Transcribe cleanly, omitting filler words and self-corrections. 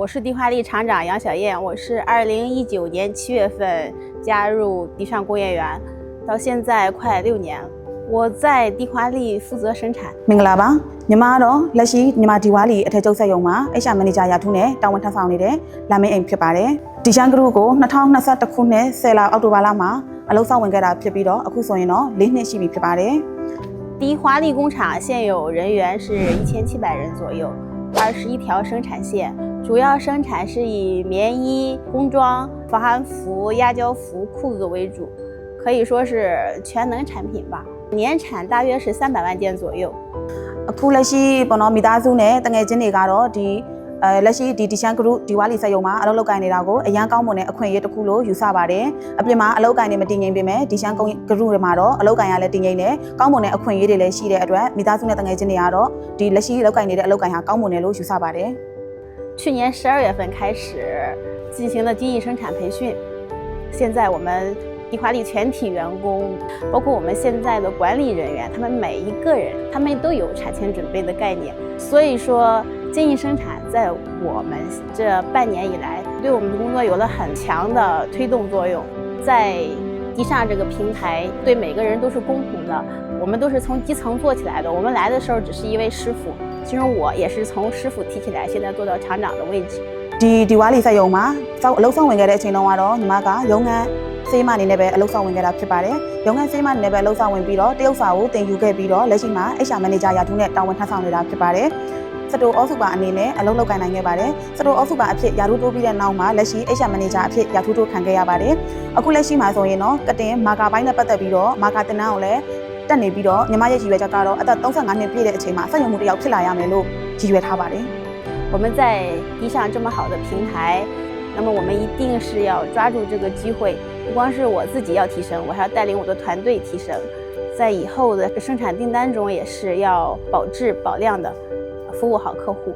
我是迪华利厂长杨小燕，我是2019年7月份加入迪尚工业园，到现在快6年了。我在迪华利负责生产。မင်္ဂလာပါညီမတော့လက်ရှိညီမဒီဝါလီအထက်ချုပ်ဆက်ရုံမှာ HR Manager ရာထူးနဲ့တာဝန်ထမ်းဆောင်နေတဲ့လာမင်းအိမ်ဖြစ်ပါတယ်။ဒီရှန်ဂရုကို2021ခုနှစ်10လအောက်တိုဘာလမှာအလုပ်ဆောင်ဝင်ခဲ့တာဖြစ်ပြီးတော့အခုဆိုရင်တော့4နှစ်ရှိပြီဖြစ်ပါတယ်။ 迪华利工厂现有人员是1700人左右，21条生产线，主要生产是以棉衣、工装、防寒服、压胶服、裤子为主，可以说是全能产品吧。年产大约是300万件左右。အခုလက်ရှိပေါ့နော်မိသားစုနဲ့တငယ်ချင်းတွေကတော့ဒီလက်ရှိဒီရှန်ဂရုဒီဝါလီဆက်ရုံမှာအလုပ်လုပ်ကိုင်နေတာကိုအရန်ကောင်းမွန်တဲ့အခွင့်အရေးတစ်ခုလို့ယူဆပါတယ်။အပြင်မှာအလုပ်ကိုင်နေမတည်ငြိမ်ပေမဲ့ဒီရှန်ဂရုတွေမှာတော့အလုပ်ကိုင်ရလဲတည်ငြိမ်တယ်။ကောင်းမွန်တဲ့အခွင့်အရေးတွေလည်းရှိတဲ့အတွက်မိသားစုနဲ့တငယ်ချင်းတွေကတော့ဒီလက်ရှိအလုပ်ကိုင်နေတဲ့အလုပ်ကိုင်ဟာကောင်းမွန်တယ်လို့ယူဆပါတယ်။ 去年12月份开始进行了机翼生产培训，现在我们迪华利全体员工，包括我们现在的管理人员，他们每一个人，他们都有产前准备的概念。所以说，精益生产在我们这半年以来，对我们的工作有了很强的推动作用。在迪尚这个平台，对每个人都是公平的。我们都是从基层做起来的。我们来的时候只是一位师傅，其实我也是从师傅提起来，现在做到厂长的位置。ဒီဝါလီဆက်ရုံမှာအလုပ်ဆောင်ဝင်ခဲ့တဲ့အချိန်တုန်းကတော့ညီမကရုံးခန်းဆေးမအနေနဲ့ပဲအလုပ်ဆောင်ဝင်ခဲ့တာဖြစ်ပါတယ်။ရုံးခန်းဆေးမအနေနဲ့ပဲအလုပ်ဆောင်ဝင်ပြီးတော့တရုတ်စာကိုတင်ယူခဲ့ပြီးတော့လက်ရှိမှာ HR Manager ရာထူးနဲ့တာဝန်ထမ်းဆောင်နေတာဖြစ်ပါတယ်။စတိုအော့စုပါအနေနဲ့အလုပ်လုပ်ကိုင်နိုင်ခဲ့ပါတယ်။စတိုအော့စုပါအဖြစ်ရာထူးတိုးပြီးတဲ့နောက်မှာလက်ရှိ HR Manager အဖြစ်ရာထူးတိုးခံခဲ့ရပါတယ်။အခုလက်ရှိမှာဆိုရင်တော့ကတင်မာကာပိုင်းနဲ့ပတ်သက်ပြီးတော့မာကာတင်နန်းကိုလည်းတက်နေပြီးတော့ညီမရဲ့ရည်ရွယ်ချက်ကတော့အသက်35နှစ်ပြည့်တဲ့အချိန်မှာစက်ရုံမှုတစ်ယောက်ဖြစ်လာရမယ်လို့ရည်ရွယ်ထားပါတယ်။ 我们在迪尚这么好的平台，那么我们一定是要抓住这个机会，不光是我自己要提升，我还要带领我的团队提升，在以后的生产订单中也是要保质保量的服务好客户。